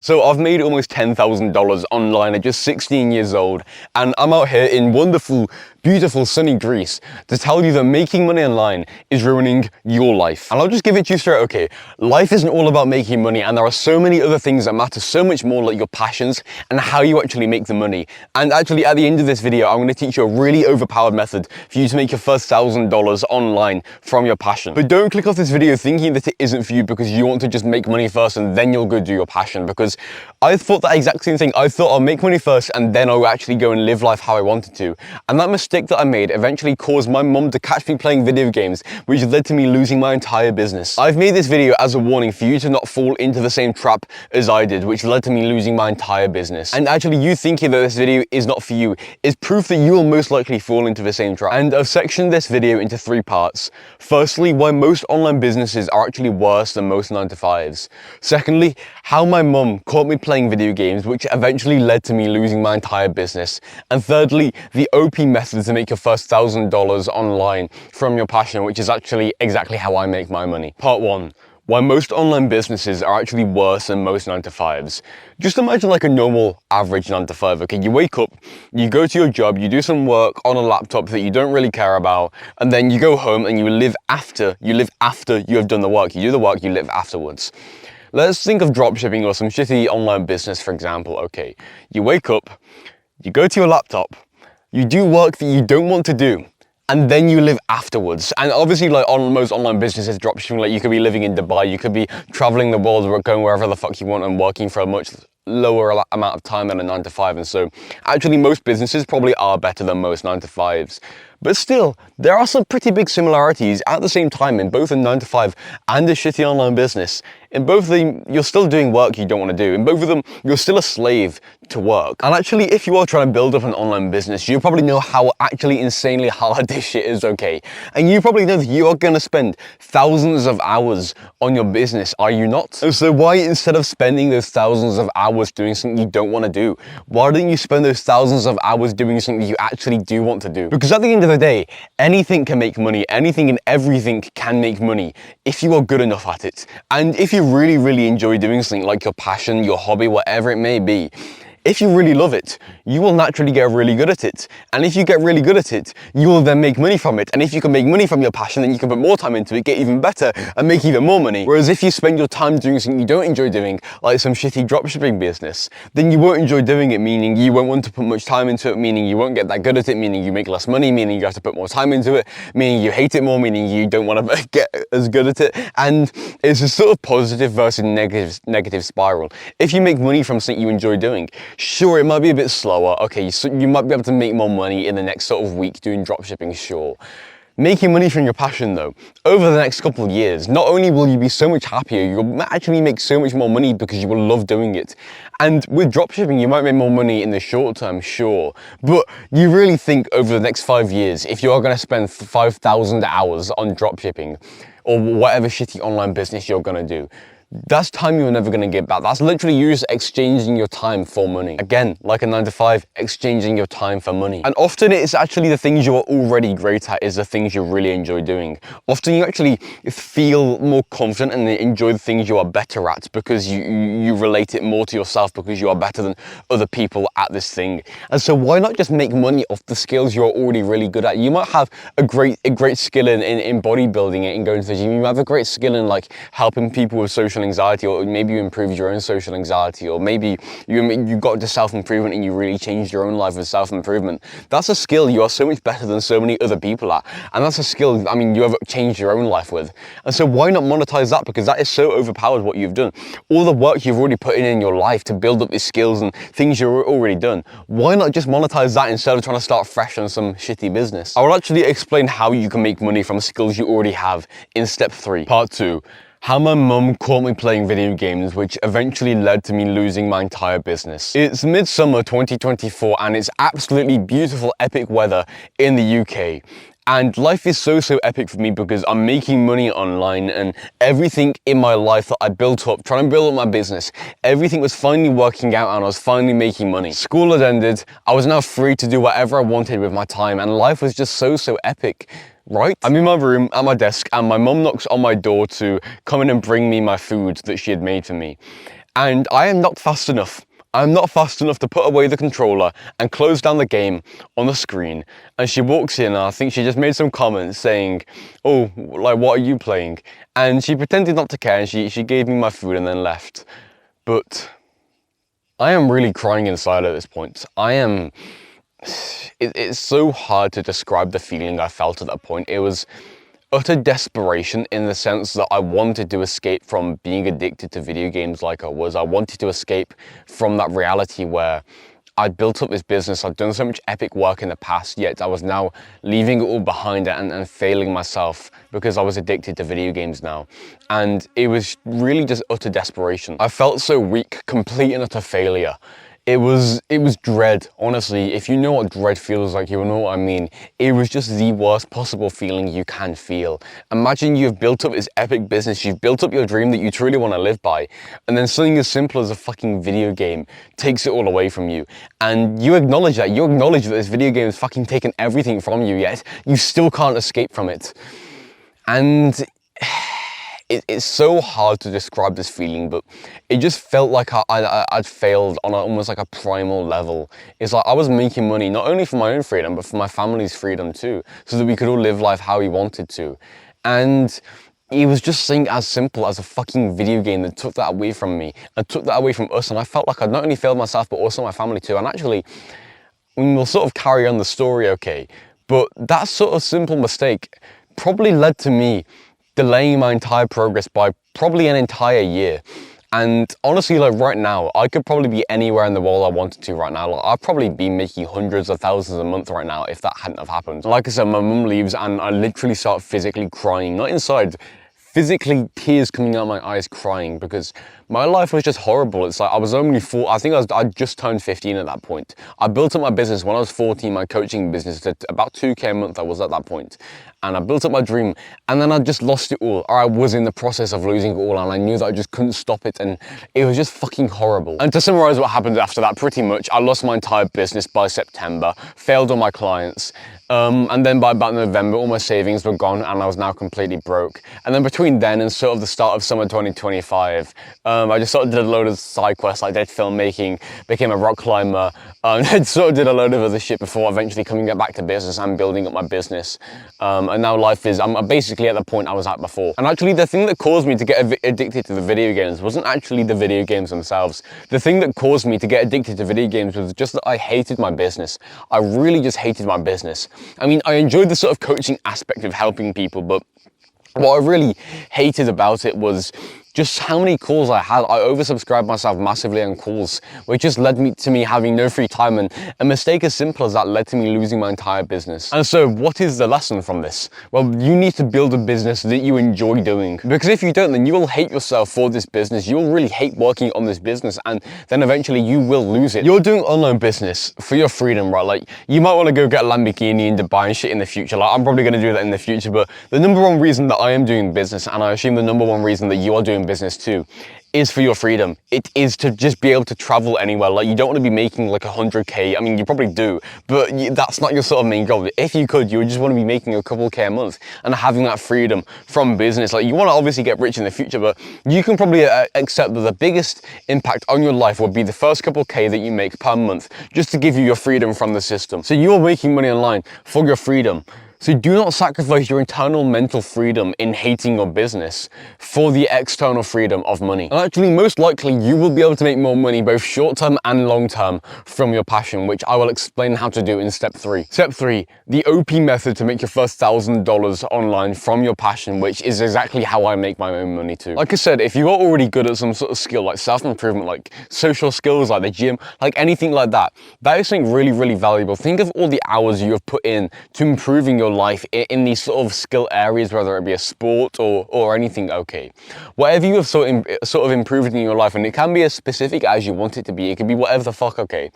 So I've made almost $10,000 online at just 16 years old, and I'm out here in wonderful, beautiful, sunny Greece to tell you that making money online is ruining your life. And I'll just give it to you straight, okay, life isn't all about making money, and there are so many other things that matter so much more, like your passions and how you actually make the money. And actually at the end of this video, I'm going to teach you a really overpowered method for you to make your first $1,000 online from your passion. But don't click off this video thinking that it isn't for you because you want to just make money first and then you'll go do your passion, because I thought that exact same thing. I thought I'll make money first and then I'll actually go and live life how I wanted to. And that mistake that I made eventually caused my mum to catch me playing video games, which led to me losing my entire business. I've made this video as a warning for you to not fall into the same trap as I did, which led to me losing my entire business. And actually you thinking that this video is not for you is proof that you will most likely fall into the same trap. And I've sectioned this video into 3 parts. Firstly, why most online businesses are actually worse than most 9-to-5s. Secondly, how my mum caught me playing video games, which eventually led to me losing my entire business. And thirdly, the OP method to make your first $1,000 online from your passion, which is actually exactly how I make my money. Part 1. Why most online businesses are actually worse than most 9-to-5s. Just imagine like a normal average 9-to-5, okay? You wake up, you go to your job, you do some work on a laptop that you don't really care about, and then you go home and you live after you have done the work. You do the work, you live afterwards. Let's think of dropshipping or some shitty online business, for example. Okay, you wake up, you go to your laptop, you do work that you don't want to do, and then you live afterwards. And obviously, like on most online businesses, dropshipping, like you could be living in Dubai, you could be traveling the world, going wherever the fuck you want and working for a much lower amount of time than a 9-to-5. And so actually most businesses probably are better than most 9-to-5s. But still, there are some pretty big similarities at the same time in both a 9-to-5 and a shitty online business. In both of them, you're still doing work you don't want to do. In both of them, you're still a slave to work. And actually, if you are trying to build up an online business, you probably know how actually insanely hard this shit is, okay? And you probably know that you are going to spend thousands of hours on your business, are you not? And so why, instead of spending those thousands of hours doing something you don't want to do, why don't you spend those thousands of hours doing something you actually do want to do? Because at the end of the day, anything can make money, anything and everything can make money if you are good enough at it. And if you really, really enjoy doing something like your passion, your hobby, whatever it may be, if you really love it, you will naturally get really good at it. And if you get really good at it, you will then make money from it. And if you can make money from your passion, then you can put more time into it, get even better, and make even more money. Whereas if you spend your time doing something you don't enjoy doing, like some shitty dropshipping business, then you won't enjoy doing it, meaning you won't want to put much time into it, meaning you won't get that good at it, meaning you make less money, meaning you have to put more time into it, meaning you hate it more, meaning you don't want to get as good at it. And it's a sort of positive versus negative spiral. If you make money from something you enjoy doing, sure, it might be a bit slower. Okay, so you might be able to make more money in the next sort of week doing dropshipping, sure. Making money from your passion though, over the next couple of years, not only will you be so much happier, you'll actually make so much more money because you will love doing it. And with dropshipping, you might make more money in the short term, sure. But you really think over the next 5 years, if you are going to spend 5,000 hours on dropshipping or whatever shitty online business you're going to do, that's time you're never going to get back. That's literally you just exchanging your time for money. Again, like a 9-to-5, exchanging your time for money. And often it's actually the things you are already great at is the things you really enjoy doing. Often you actually feel more confident and enjoy the things you are better at because you relate it more to yourself because you are better than other people at this thing. And so why not just make money off the skills you're already really good at? You might have a great skill in bodybuilding and going to the gym. You might have a great skill in like helping people with social anxiety, or maybe you improved your own social anxiety, or maybe you got into self-improvement and you really changed your own life with self-improvement. That's a skill you are so much better than so many other people at, and that's a skill, I mean, you have changed your own life with. And so why not monetize that? Because that is so overpowered what you've done. All the work you've already put in your life to build up these skills and things you've already done, why not just monetize that instead of trying to start fresh on some shitty business? I will actually explain how you can make money from skills you already have in step 3. Part 2. How my mum caught me playing video games, which eventually led to me losing my entire business. It's midsummer 2024 and it's absolutely beautiful, epic weather in the UK. And life is so epic for me because I'm making money online and everything in my life that I built up, trying to build up my business, everything was finally working out and I was finally making money. School had ended, I was now free to do whatever I wanted with my time and life was just so epic. Right? I'm in my room at my desk and my mum knocks on my door to come in and bring me my food that she had made for me. And I am not fast enough. I'm not fast enough to put away the controller and close down the game on the screen. And she walks in and I think she just made some comments saying, oh, like, what are you playing? And she pretended not to care and she gave me my food and then left. But I am really crying inside at this point. It's so hard to describe the feeling I felt at that point. It was utter desperation in the sense that I wanted to escape from being addicted to video games like I was. I wanted to escape from that reality where I'd built up this business, I'd done so much epic work in the past, yet I was now leaving it all behind and failing myself because I was addicted to video games now. And it was really just utter desperation. I felt so weak, complete and utter failure. It was dread, honestly. If you know what dread feels like, you'll know what I mean. It was just the worst possible feeling you can feel. Imagine you've built up this epic business, you've built up your dream that you truly want to live by, and then something as simple as a fucking video game takes it all away from you. And you acknowledge that. You acknowledge that this video game has fucking taken everything from you, yet you still can't escape from it. And it's so hard to describe this feeling, but it just felt like I'd failed on almost like a primal level. It's like I was making money not only for my own freedom, but for my family's freedom too, so that we could all live life how we wanted to. And it was just something as simple as a fucking video game that took that away from me and took that away from us. And I felt like I'd not only failed myself, but also my family too. And actually, we'll sort of carry on the story, okay? But that sort of simple mistake probably led to me delaying my entire progress by probably an entire year. And honestly, like right now, I could probably be anywhere in the world I wanted to right now. Like, I'd probably be making hundreds of thousands a month right now if that hadn't have happened. Like I said, my mum leaves and I literally start physically crying, not inside, physically tears coming out of my eyes crying because my life was just horrible. It's like I was only I'd just turned 15 at that point. I built up my business when I was 14, my coaching business, to about 2K a month I was at that point. And I built up my dream and then I just lost it all, or I was in the process of losing it all, and I knew that I just couldn't stop it, and it was just fucking horrible. And to summarize what happened after that, pretty much I lost my entire business by September, failed all my clients, and then by about November all my savings were gone and I was now completely broke. And then between then and sort of the start of summer 2025, I just sort of did a load of side quests, like did filmmaking, became a rock climber, sort of did a load of other shit before eventually coming back to business and building up my business. And now I'm basically at the point I was at before. And actually the thing that caused me to get addicted to the video games wasn't actually the video games themselves. The thing that caused me to get addicted to video games was just that I hated my business. I really just hated my business. I mean, I enjoyed the sort of coaching aspect of helping people, but what I really hated about it was just how many calls I had. I oversubscribed myself massively on calls, which just led to me having no free time, and a mistake as simple as that led to me losing my entire business. And so what is the lesson from this? Well, you need to build a business that you enjoy doing, because if you don't, then you will hate yourself for this business. You'll really hate working on this business, and then eventually you will lose it. You're doing online business for your freedom, right? Like, you might want to go get a Lamborghini in Dubai and shit in the future. Like, I'm probably going to do that in the future, but the number one reason that I am doing business, and I assume the number one reason that you are doing business too, is for your freedom. It is to just be able to travel anywhere. Like, you don't want to be making like 100K. I mean, you probably do, but that's not your sort of main goal. If you could, you would just want to be making a couple K a month and having that freedom from business. Like, you want to obviously get rich in the future, but you can probably accept that the biggest impact on your life would be the first couple K that you make per month, just to give you your freedom from the system. So you're making money online for your freedom. So do not sacrifice your internal mental freedom in hating your business for the external freedom of money. And actually, most likely, you will be able to make more money, both short-term and long-term, from your passion, which I will explain how to do in step 3. Step 3, the OP method to make your first $1,000 online from your passion, which is exactly how I make my own money too. Like I said, if you are already good at some sort of skill, like self-improvement, like social skills, like the gym, like anything like that, that is something really, really valuable. Think of all the hours you have put in to improving your life in these sort of skill areas, whether it be a sport or anything, okay. Whatever you have sort of improved in your life, and it can be as specific as you want it to be, it can be whatever the fuck, okay.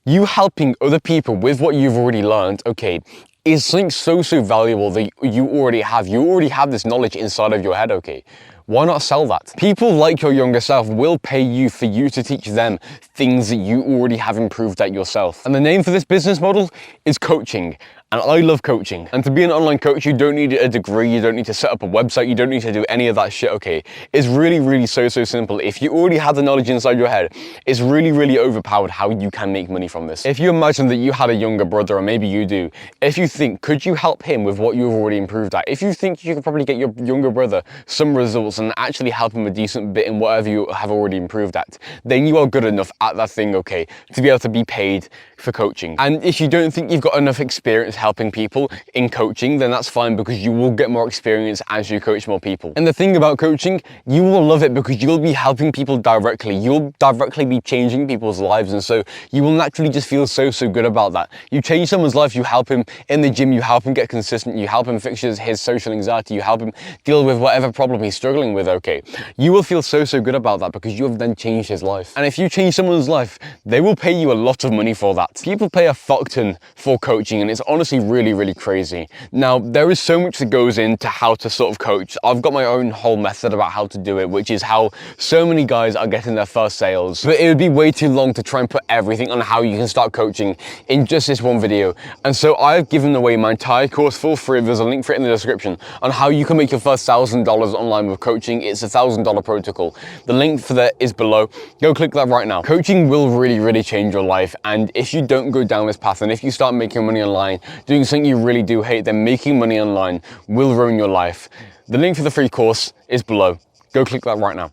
You helping other people with what you've already learned, okay, is something so valuable that you already have. You already have this knowledge inside of your head, okay. why not sell that? People like your younger self will pay you for you to teach them things that you already have improved at yourself. And the name for this business model is coaching. And I love coaching. And to be an online coach, you don't need a degree, you don't need to set up a website, you don't need to do any of that shit, okay? It's really so simple. If you already have the knowledge inside your head, it's really overpowered how you can make money from this. If you imagine that you had a younger brother, or maybe you do, if you think, could you help him with what you've already improved at? If you think you could probably get your younger brother some results and actually help him a decent bit in whatever you have already improved at, then you are good enough at that thing, okay, to be able to be paid for coaching. And if you don't think you've got enough experience helping people in coaching, then that's fine, because you will get more experience as you coach more people. And the thing about coaching, you will love it because you'll be helping people directly. You'll directly be changing people's lives, and so you will naturally just feel so good about that. You change someone's life, you help him in the gym, you help him get consistent, you help him fix his social anxiety, you help him deal with whatever problem he's struggling with, okay? You will feel so good about that because you have then changed his life. And if you change someone's life, they will pay you a lot of money for that. People pay a fuck ton for coaching, and it's honestly really crazy. Now, there is so much that goes into how to sort of coach. I've got my own whole method about how to do it, which is how so many guys are getting their first sales. But it would be way too long to try and put everything on how you can start coaching in just this one video. And so I've given away my entire course for free. There's a link for it in the description on how you can make your first $1,000 online with coaching. It's a $1,000 protocol. The link for that is below. Go click that right now. Coaching will really change your life. And if you don't go down this path, and if you start making money online, doing something you really do hate, then making money online will ruin your life. The link for the free course is below. Go click that right now.